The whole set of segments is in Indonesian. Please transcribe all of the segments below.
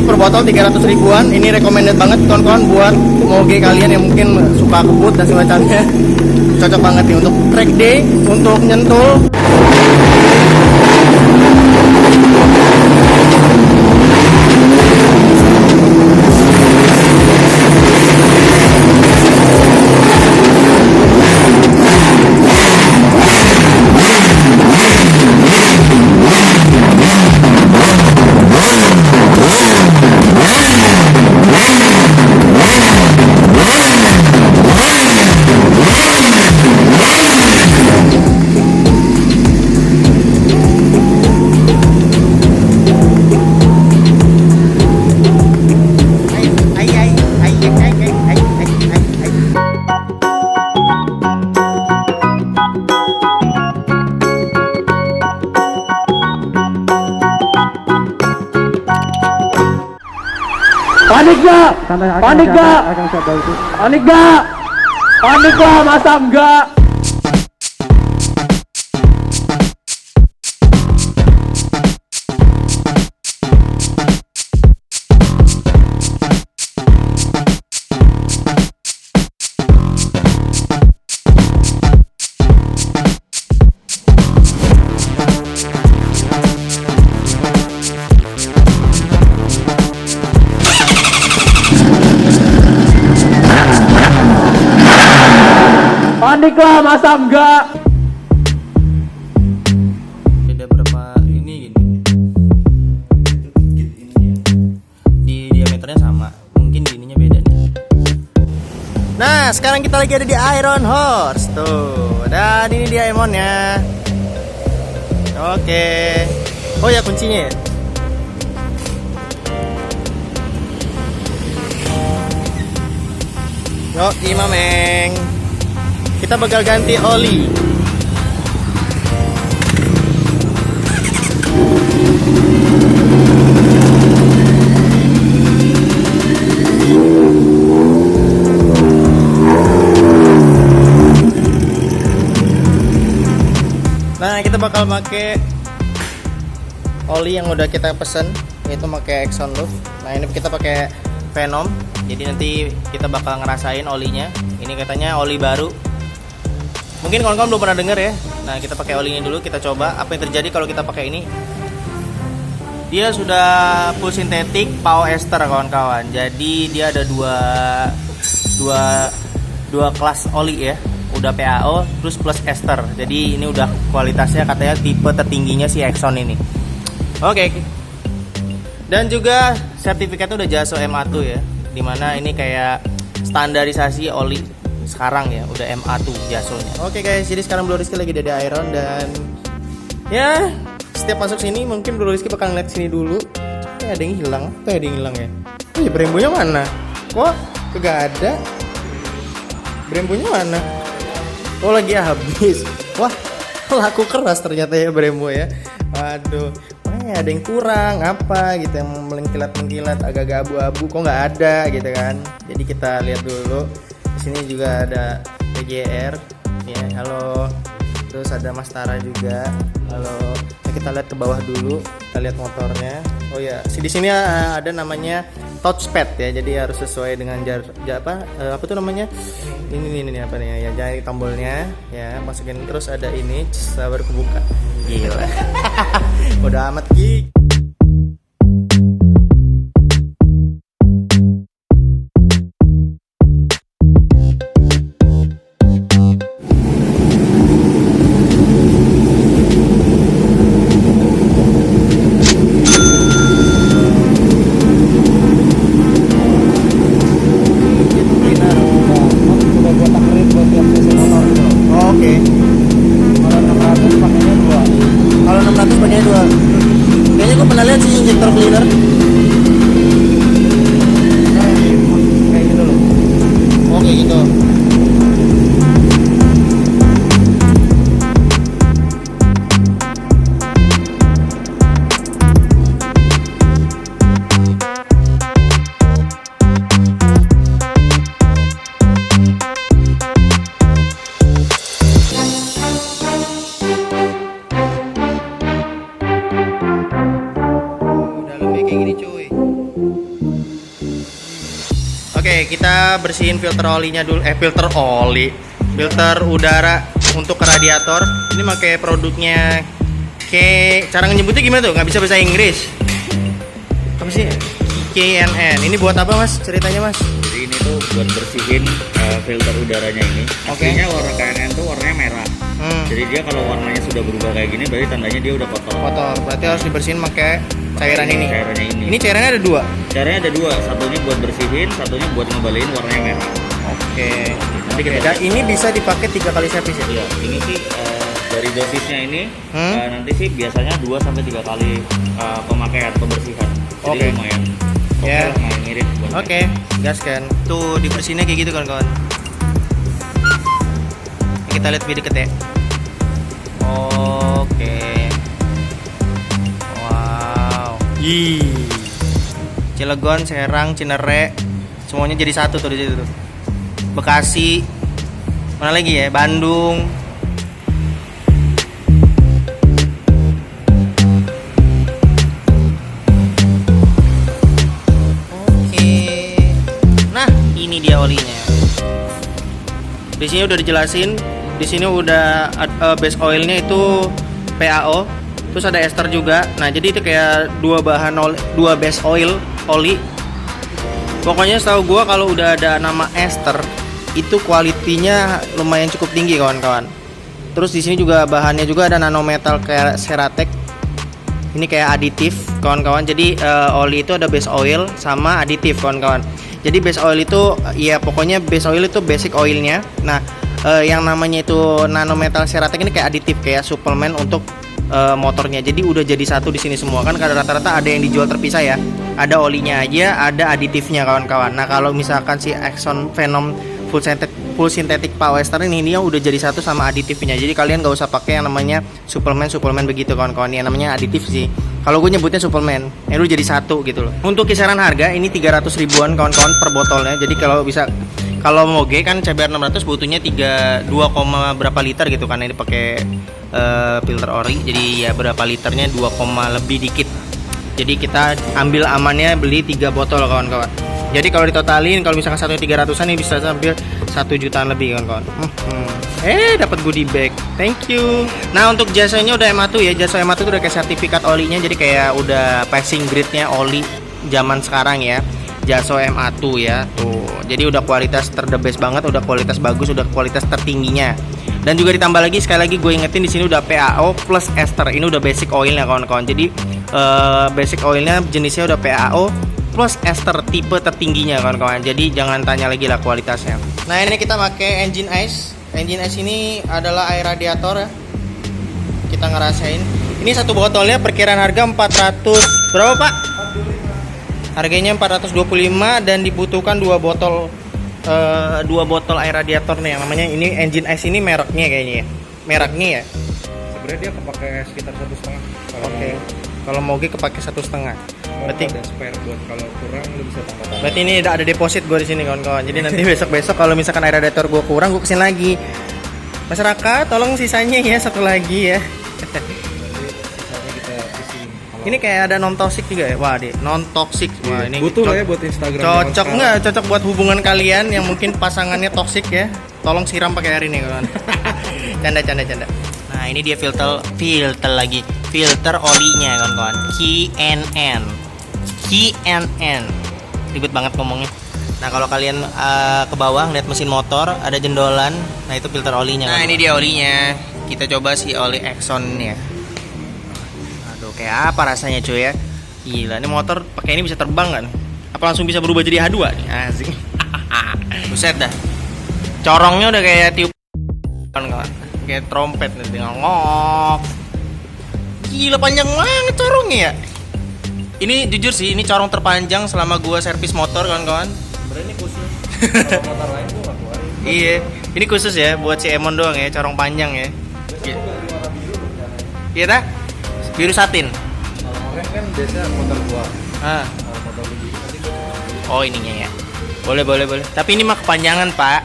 Ini per botol 300 ribuan. Ini recommended banget kawan-kawan buat moge kalian yang mungkin suka kebut dan semacamnya. Cocok banget nih untuk track day, untuk nyentul. Panik gak? Panik gak? Panik gak? Panik lah, masa enggak? Panik lah, masa enggak? Beda berapa ini gini. Di diameternya sama, mungkin di ininya beda nih. Nah, sekarang kita lagi ada di Iron Horse tuh. Dan ini dia emonnya. Oke. Oh ya, kuncinya ya. Yuk, Mameng. Kita bakal ganti oli. Nah, kita bakal pakai oli yang udah kita pesen, yaitu pakai Exxon Loop. Nah, ini kita pakai Venom. Jadi nanti kita bakal ngerasain olinya. Ini katanya oli baru. Mungkin kawan-kawan belum pernah dengar ya. Nah, kita pakai oli ini dulu, kita coba apa yang terjadi kalau kita pakai ini. Dia sudah full sintetik polyester kawan-kawan. Jadi dia ada dua kelas oli ya. Udah PAO terus plus ester. Jadi ini udah kualitasnya katanya tipe tertingginya si Exxon ini. Oke. Dan juga sertifikatnya udah JASO MA2 ya. Dimana ini kayak standarisasi oli sekarang ya, udah MA2 JASO-nya. Oke guys, jadi sekarang Blue Rizky lagi di Iron dan ya setiap masuk sini mungkin Blue Rizky bakal ngeliat sini dulu. Ada yang hilang, apa ada yang hilang ya? Oh ya, Brembo-nya mana? Kok kagak ada? Brembo-nya mana? Oh lagi habis. Wah, laku keras ternyata ya Brembo ya. Waduh, ada yang kurang apa gitu, yang mengkilat-mengkilat agak-agak abu-abu kok nggak ada gitu kan. Jadi kita lihat dulu. Di sini juga ada PGR ya, halo. Terus ada Mas Tara juga, halo. Nah, kita lihat ke bawah dulu, kita lihat motornya. Oh ya, di sini ada namanya touchpad ya, jadi harus sesuai dengan apa tuh namanya? Ini apa nih ya, jari tombolnya ya, masukin. Terus ada ini, baru kebuka. Gila. Udah amat geek. Oke. Kalau 600 pakainya 2. kita bersihin filter olinya dulu. Filter udara untuk ke radiator. Ini pakai produknya. Cara nyebutnya gimana tuh? Nggak bisa bahasa Inggris. Apa sih? KNN. Ini buat apa mas? Ceritanya mas? Jadi ini tuh buat bersihin filter udaranya ini. Aslinya warna KNN tuh warnanya merah. Jadi dia kalau warnanya sudah berubah kayak gini, berarti tandanya dia udah kotor. Kotor. Berarti harus dibersihin pakai cairan ini. Cairannya ini. Ini cairannya ada dua. Caranya ada dua, satunya buat bersihin, satunya buat ngembaliin warnanya merah. Oke. Nanti kita Dan ini bisa dipakai 3 kali servis ya? Iya, ini sih dari dosisnya ini nanti sih biasanya 2 sampai 3 kali pemakaian pembersihan. Jadi Oke. lumayan. Ya. Oke, lumayan ngirit buat Oke, gaskan. Tuh dibersihinnya kayak gitu kawan-kawan. Kita lihat lebih deket ya. Oke. Wow. Cilegon, Serang, Cinere, semuanya jadi satu tuh di situ tuh. Bekasi, mana lagi ya? Bandung. Oke. Nah, ini dia olinya. Di sini udah dijelasin. Di sini udah base oilnya itu PAO, terus ada ester juga. Nah, jadi itu kayak dua base oil, oli. Pokoknya setahu gua kalau udah ada nama ester, itu kualitinya lumayan cukup tinggi kawan-kawan. Terus di sini juga bahannya juga ada nanometal kayak Ceratec. Ini kayak aditif kawan-kawan. Jadi oli itu ada base oil sama aditif kawan-kawan. Jadi base oil itu ya pokoknya base oil itu basic oilnya. Nah, yang namanya itu nanometal Ceratec ini kayak aditif, kayak suplemen untuk motornya. Jadi udah jadi satu di sini semua kan. Karena rata-rata ada yang dijual terpisah ya. Ada olinya aja, ada aditifnya kawan-kawan. Nah, kalau misalkan si Exxon Phenom full synthetic power ester ini dia udah jadi satu sama aditifnya. Jadi kalian gak usah pakai yang namanya suplemen begitu kawan-kawan. Yang namanya aditif sih. Kalau gue nyebutnya suplemen, lu jadi satu gitu loh. Untuk kisaran harga ini 300 ribuan kawan-kawan per botolnya. Jadi kalau bisa, kalau Moge kan CBR 600 butuhnya 2, berapa liter gitu kan, ini pakai filter ori. Jadi ya berapa liternya 2, lebih dikit. Jadi kita ambil amannya beli 3 botol kawan-kawan. Jadi kalau ditotalin, kalau misalkan satunya 300-an ini bisa sampai 1 jutaan lebih kawan-kawan. Dapat goodie bag. Thank you. Nah, untuk jasanya udah MA2 ya. Jasa MA2 itu udah kayak sertifikat olinya, jadi kayak udah passing grade-nya oli zaman sekarang ya. Jaso MA2 ya. Tuh. Jadi udah kualitas the best banget, udah kualitas bagus, udah kualitas tertingginya. Dan juga ditambah lagi, sekali lagi gue ingetin di sini udah PAO plus ester. Ini udah basic oilnya kawan-kawan. Jadi basic oilnya jenisnya udah PAO plus ester tipe tertingginya kawan-kawan. Jadi jangan tanya lagi lah kualitasnya. Nah, ini kita pakai engine ice. Engine ice ini adalah air radiator ya. Kita ngerasain. Ini satu botolnya perkiraan harga 400 berapa Pak? Harganya 425 dan dibutuhkan 2 botol air radiator nih yang namanya ini engine ice ini mereknya kayaknya ya. Mereknya ya. Sebenarnya dia kepake sekitar 1,5. Oke. Kalau Moge kepake 1,5. Berarti ada spare buat kalau kurang lu bisa tambah. Berarti ini ada deposit gue di sini kawan-kawan. Jadi nanti besok-besok kalau misalkan air radiator gue kurang, gue kesini lagi. Masyarakat, tolong sisanya ya satu lagi ya. Sisanya kita isi. Ini kayak ada non toxic juga ya. Wah, deh, non toxic. Wah, ini butuh lah ya buat Instagram. cocok nggak? Cocok buat hubungan kalian yang mungkin pasangannya toxic ya. Tolong siram pakai air ini kawan. Canda. Nah, ini dia filter lagi. Filter olinya kawan-kawan. KNN. Ribet banget ngomongnya. Nah, kalau kalian ke bawah lihat mesin motor ada jendolan. Nah, itu filter olinya. Nah, ini dia olinya. Kita coba si oli Exxon ya. Aduh, kayak apa rasanya cuy ya? Gila, ini motor pakai ini bisa terbang kan? Apa langsung bisa berubah jadi H2 nih? Asik. Buset dah. Corongnya udah kayak tiup kawan-kawan. Kayak trompet nih, tinggal ngok. Gila panjang banget corongnya ya. Ini jujur sih, ini corong terpanjang selama gua servis motor kawan-kawan. Sebenarnya ini khusus. Kalau motor lain gua nggak keluarin. Iya, ini khusus ya buat si Emon doang ya, corong panjang ya. Iya dah? Biru satin. Kalau kemarin kan biasa motor gua. Kalau motor lu gitu nanti gua Oh, ininya ya. Boleh. Tapi ini mah kepanjangan, Pak.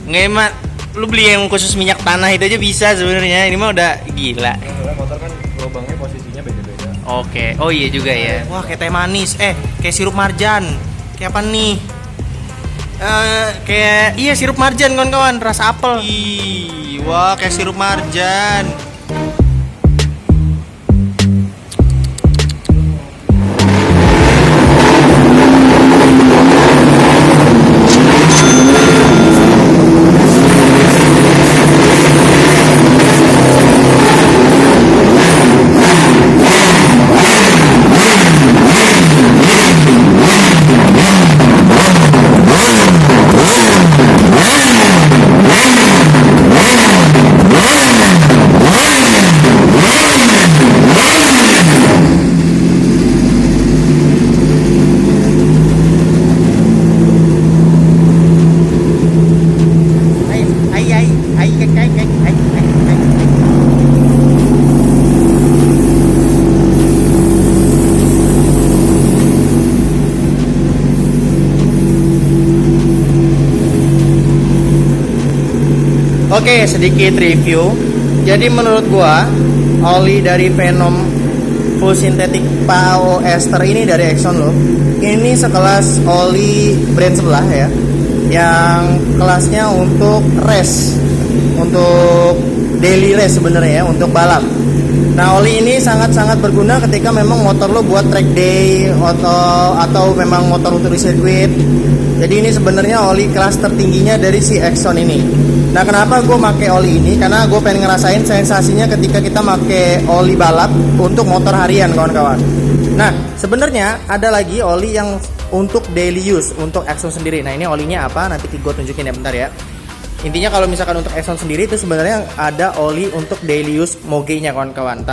Nggak emak. Lu beli yang khusus minyak tanah itu aja bisa sebenarnya. Ini mah udah gila. soalnya motor kan lubangnya posisinya beda-beda. Oke. Oh iya juga ya. Wah, kayak teh manis. Kayak sirup marjan. Kayak apa nih? Kayak iya sirup marjan kawan-kawan, rasa apel. Ih, wah kayak sirup marjan. Oke, sedikit review. Jadi menurut gua oli dari Venom full synthetic PAO ester ini dari Exxon loh. Ini sekelas oli brand sebelah ya, yang kelasnya untuk race, untuk daily race sebenarnya ya, untuk balap. Nah, oli ini sangat-sangat berguna ketika memang motor lo buat track day atau memang motor untuk di sirkuit. Jadi ini sebenarnya oli kelas tertingginya dari si Exxon ini. Nah, kenapa gue pakai oli ini? Karena gue pengen ngerasain sensasinya ketika kita pakai oli balap untuk motor harian, kawan-kawan. Nah, sebenarnya ada lagi oli yang untuk daily use untuk Exxon sendiri. Nah, ini olinya apa? Nanti gue tunjukin ya, bentar ya. Intinya kalau misalkan untuk Exxon sendiri itu sebenarnya ada oli untuk daily use moge-nya, kawan-kawan.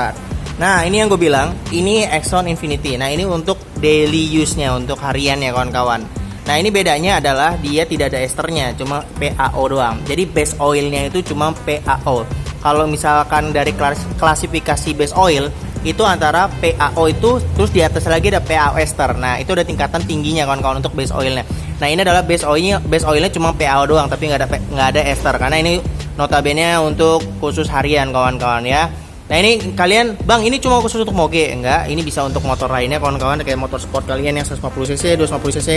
Nah, ini yang gue bilang, ini Exxon Infinity. Nah, ini untuk daily use-nya, untuk harian ya, kawan-kawan. Nah, ini bedanya adalah dia tidak ada esternya, cuma PAO doang. Jadi base oilnya itu cuma PAO. Kalau misalkan dari klasifikasi base oil itu antara PAO itu terus di atas lagi ada PAO ester. Nah, itu udah tingkatan tingginya kawan-kawan untuk base oilnya. Nah, ini adalah base oilnya cuma PAO doang, tapi nggak ada ester karena ini notabene untuk khusus harian kawan-kawan ya. Nah, ini kalian, Bang, ini cuma khusus untuk moge? Enggak, ini bisa untuk motor lainnya kawan-kawan, kayak motor sport kalian yang 150cc, 250cc.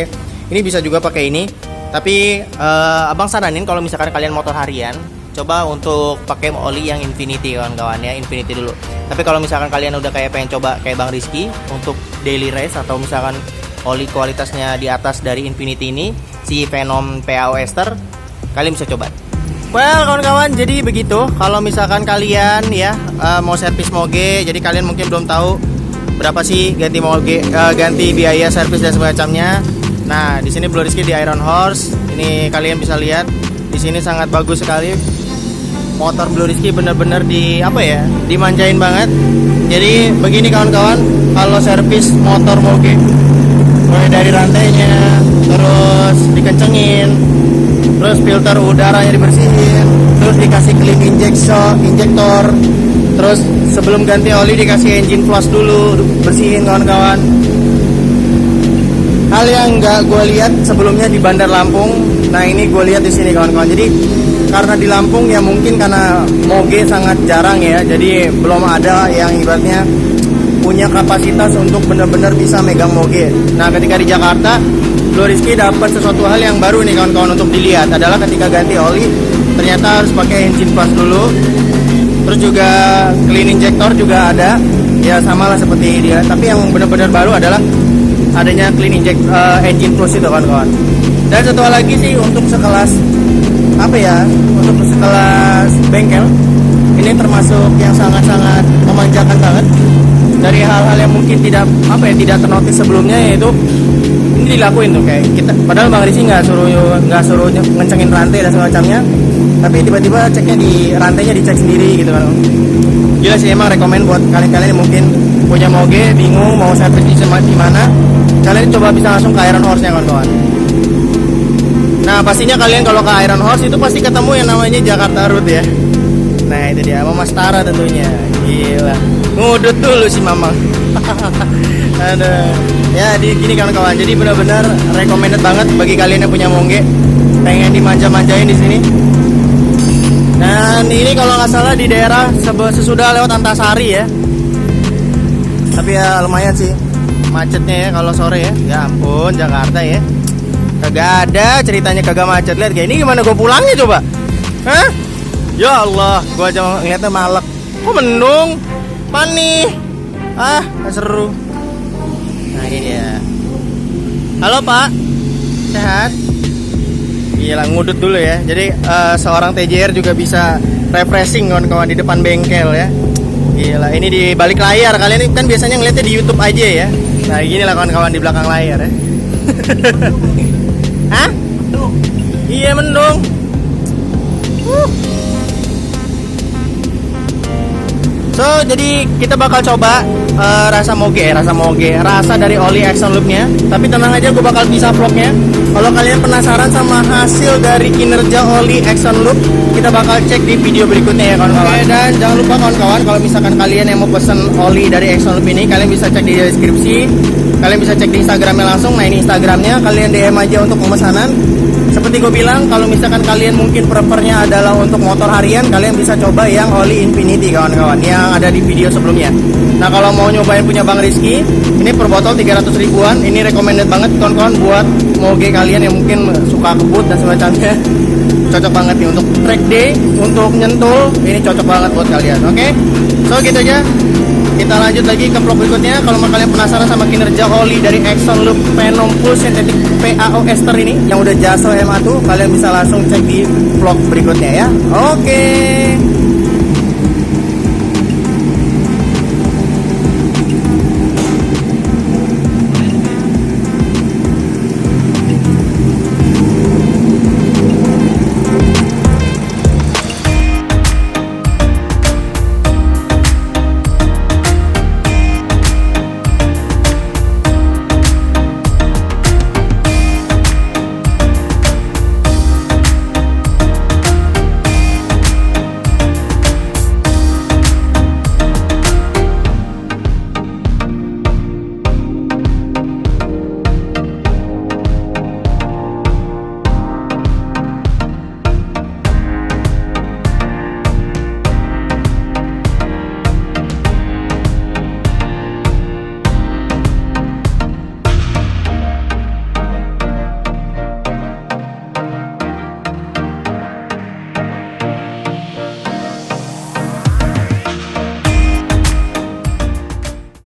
Ini bisa juga pakai ini. Tapi Abang saranin kalau misalkan kalian motor harian, coba untuk pakai oli yang Infinity kawan-kawan ya, Infinity dulu. Tapi kalau misalkan kalian udah kayak pengen coba kayak Bang Rizky untuk daily race atau misalkan oli kualitasnya di atas dari Infinity ini, si Venom PAO ester, kalian bisa coba. Well, kawan-kawan, jadi begitu. Kalau misalkan kalian ya mau servis moge, jadi kalian mungkin belum tahu berapa sih ganti moge, ganti biaya servis dan semacamnya. Nah, di sini Blue Rizky di Iron Horse. Ini kalian bisa lihat di sini sangat bagus sekali. Motor Blue Rizky bener-bener dimanjain banget. Jadi begini kawan-kawan, kalau servis motor moge, mulai dari rantainya, terus dikencengin, terus filter udaranya dibersihin, terus dikasih clean injektor, terus sebelum ganti oli dikasih engine flush dulu, bersihin kawan-kawan. Hal yang nggak gue lihat sebelumnya di Bandar Lampung, nah ini gue lihat di sini kawan-kawan. Jadi karena di Lampung ya mungkin karena moge sangat jarang ya, jadi belum ada yang ibaratnya punya kapasitas untuk benar-benar bisa megang moge. Nah, ketika di Jakarta, Blue Rizky dapat sesuatu hal yang baru nih kawan-kawan untuk dilihat, adalah ketika ganti oli ternyata harus pakai engine flush dulu. Terus juga clean injector juga ada, ya sama lah seperti dia. Tapi yang benar-benar baru adalah adanya clean engine flush itu kawan-kawan. Dan satu hal lagi sih untuk sekelas untuk sekelas bengkel, ini termasuk yang sangat-sangat memanjakan banget. Dari hal-hal yang mungkin tidak ternotis sebelumnya, yaitu ini dilakuin tuh kayak kita, padahal Bang Rizky nggak suruh ngencengin rantai dan semacamnya, tapi tiba-tiba ceknya di rantainya dicek sendiri gitu kan. Gila sih, emang rekomen buat kalian yang mungkin punya moge bingung mau servis di mana, kalian coba bisa langsung ke Iron Horse nya kawan-kawan. Nah, pastinya kalian kalau ke Iron Horse itu pasti ketemu yang namanya Jakarta Road ya. Nah, itu dia, sama Mas Tara tentunya. Gila, ngudut dulu si Mamang. Aduh. Ya, gini kawan-kawan. Jadi benar-benar recommended banget bagi kalian yang punya moge, pengen dimanja-manjain di sini. Dan ini kalau nggak salah di daerah sesudah lewat Antasari ya. Tapi ya lumayan sih macetnya ya kalau sore ya. Ya ampun, Jakarta ya. Kagak ada ceritanya, kagak macet. Lihat kayak ini gimana gue pulangnya coba? Hah? Ya Allah, gue aja ngeliatnya malek. Kok mendung? Panih. Ah, gak seru. Nah ini dia. Halo Pak, sehat? Gila, ngudut dulu ya. Jadi seorang TJR juga bisa refreshing kawan-kawan di depan bengkel ya. Gila, ini di balik layar. Kalian ini kan biasanya ngeliatnya di YouTube aja ya. Nah gini lah kawan-kawan di belakang layar ya. Hah? Iya mendung. So jadi kita bakal coba rasa dari oli Action Loop-nya. Tapi tenang aja, gue bakal bisa vlognya. Kalau kalian penasaran sama hasil dari kinerja oli Action Loop, kita bakal cek di video berikutnya ya kawan-kawan. Dan jangan lupa kawan-kawan, kalau misalkan kalian yang mau pesen oli dari Action Loop ini, kalian bisa cek di deskripsi. Kalian bisa cek di Instagramnya langsung. Nah ini Instagramnya, kalian DM aja untuk pemesanan. Seperti gue bilang, kalau misalkan kalian mungkin prefernya adalah untuk motor harian, kalian bisa coba yang oli Infinity kawan-kawan yang ada di video sebelumnya. Nah kalau mau nyobain punya Bang Rizky, ini per botol 300 ribuan. Ini recommended banget kawan-kawan buat moge kalian yang mungkin suka kebut dan semacamnya. Cocok banget nih untuk track day, untuk nyentul, ini cocok banget buat kalian. Oke? So gitu aja. Kita lanjut lagi ke vlog berikutnya. Kalau kalian penasaran sama kinerja oli dari Action Loop Phenom Full Synthetic PAO Ester ini yang udah Jaso MA2, kalian bisa langsung cek di vlog berikutnya ya. Oke.